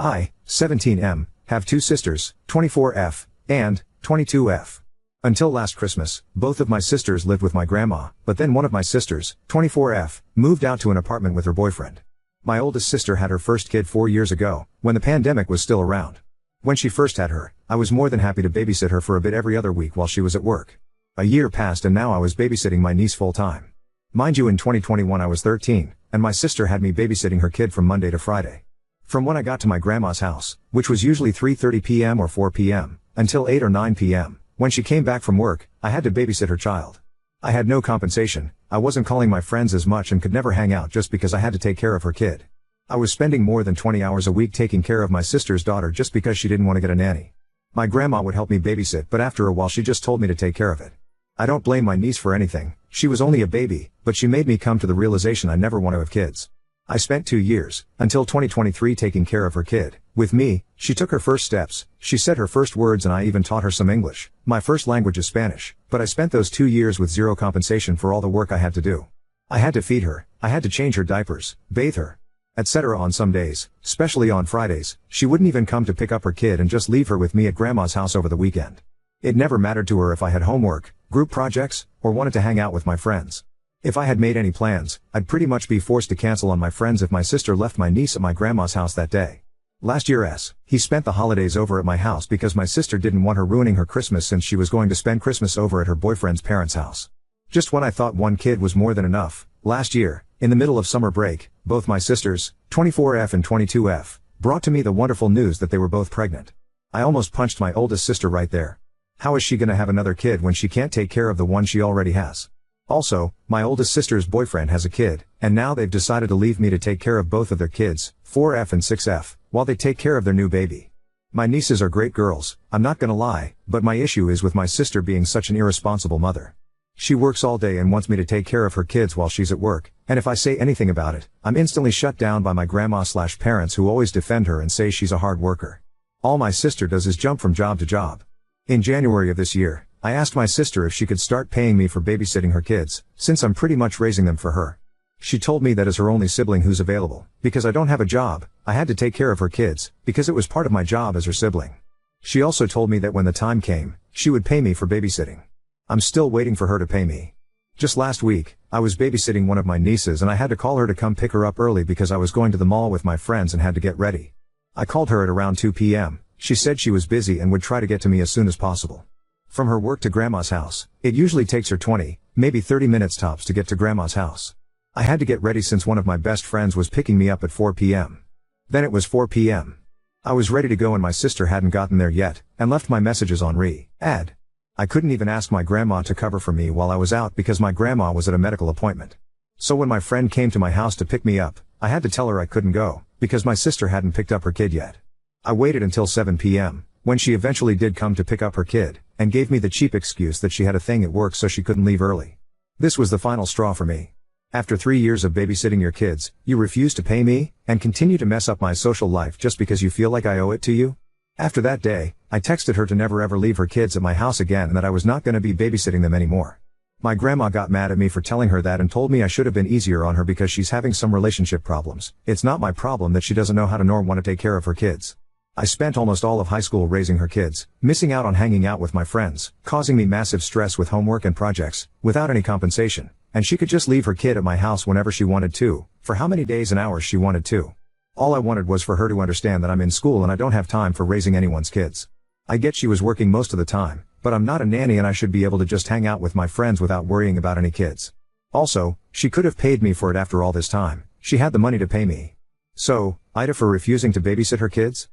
I, 17M, have two sisters, 24F, and 22F. Until last Christmas, both of my sisters lived with my grandma, but then one of my sisters, 24F, moved out to an apartment with her boyfriend. My oldest sister had her first kid 4 years ago, when the pandemic was still around. When she first had her, I was more than happy to babysit her for a bit every other week while she was at work. A year passed and now I was babysitting my niece full time. Mind you, in 2021 I was 13, and my sister had me babysitting her kid from Monday to Friday. From when I got to my grandma's house, which was usually 3:30 p.m. or 4 p.m., until 8 or 9 p.m., when she came back from work, I had to babysit her child. I had no compensation, I wasn't calling my friends as much and could never hang out just because I had to take care of her kid. I was spending more than 20 hours a week taking care of my sister's daughter just because she didn't want to get a nanny. My grandma would help me babysit, but after a while she just told me to take care of it. I don't blame my niece for anything, she was only a baby, but she made me come to the realization I never want to have kids. I spent 2 years, until 2023, taking care of her kid. With me, she took her first steps, she said her first words, and I even taught her some English. My first language is Spanish, but I spent those 2 years with zero compensation for all the work I had to do. I had to feed her, I had to change her diapers, bathe her, etc. On some days, especially on Fridays, she wouldn't even come to pick up her kid and just leave her with me at grandma's house over the weekend. It never mattered to her if I had homework, group projects, or wanted to hang out with my friends. If I had made any plans, I'd pretty much be forced to cancel on my friends if my sister left my niece at my grandma's house that day. Last year he spent the holidays over at my house because my sister didn't want her ruining her Christmas since she was going to spend Christmas over at her boyfriend's parents' house. Just when I thought one kid was more than enough, last year, in the middle of summer break, both my sisters, 24F and 22F, brought to me the wonderful news that they were both pregnant. I almost punched my oldest sister right there. How is she gonna have another kid when she can't take care of the one she already has? Also, my oldest sister's boyfriend has a kid, and now they've decided to leave me to take care of both of their kids, 4F and 6F, while they take care of their new baby. My nieces are great girls, I'm not gonna lie, but my issue is with my sister being such an irresponsible mother. She works all day and wants me to take care of her kids while she's at work, and if I say anything about it, I'm instantly shut down by my grandma/parents who always defend her and say she's a hard worker. All my sister does is jump from job to job. In January of this year, I asked my sister if she could start paying me for babysitting her kids, since I'm pretty much raising them for her. She told me that as her only sibling who's available, because I don't have a job, I had to take care of her kids, because it was part of my job as her sibling. She also told me that when the time came, she would pay me for babysitting. I'm still waiting for her to pay me. Just last week, I was babysitting one of my nieces and I had to call her to come pick her up early because I was going to the mall with my friends and had to get ready. I called her at around 2 p.m, she said she was busy and would try to get to me as soon as possible. From her work to grandma's house, it usually takes her 20, maybe 30 minutes tops to get to grandma's house. I had to get ready since one of my best friends was picking me up at 4 p.m. Then it was 4 p.m. I was ready to go and my sister hadn't gotten there yet, and left my messages on read. I couldn't even ask my grandma to cover for me while I was out because my grandma was at a medical appointment. So when my friend came to my house to pick me up, I had to tell her I couldn't go, because my sister hadn't picked up her kid yet. I waited until 7 p.m, when she eventually did come to pick up her kid, and gave me the cheap excuse that she had a thing at work so she couldn't leave early. This was the final straw for me. After 3 years of babysitting your kids, you refuse to pay me, and continue to mess up my social life just because you feel like I owe it to you? After that day, I texted her to never ever leave her kids at my house again and that I was not gonna be babysitting them anymore. My grandma got mad at me for telling her that and told me I should have been easier on her because she's having some relationship problems. It's not my problem that she doesn't know how to nor want to take care of her kids. I spent almost all of high school raising her kids, missing out on hanging out with my friends, causing me massive stress with homework and projects, without any compensation, and she could just leave her kid at my house whenever she wanted to, for how many days and hours she wanted to. All I wanted was for her to understand that I'm in school and I don't have time for raising anyone's kids. I get she was working most of the time, but I'm not a nanny and I should be able to just hang out with my friends without worrying about any kids. Also, she could have paid me for it after all this time, she had the money to pay me. So, Ida for refusing to babysit her kids?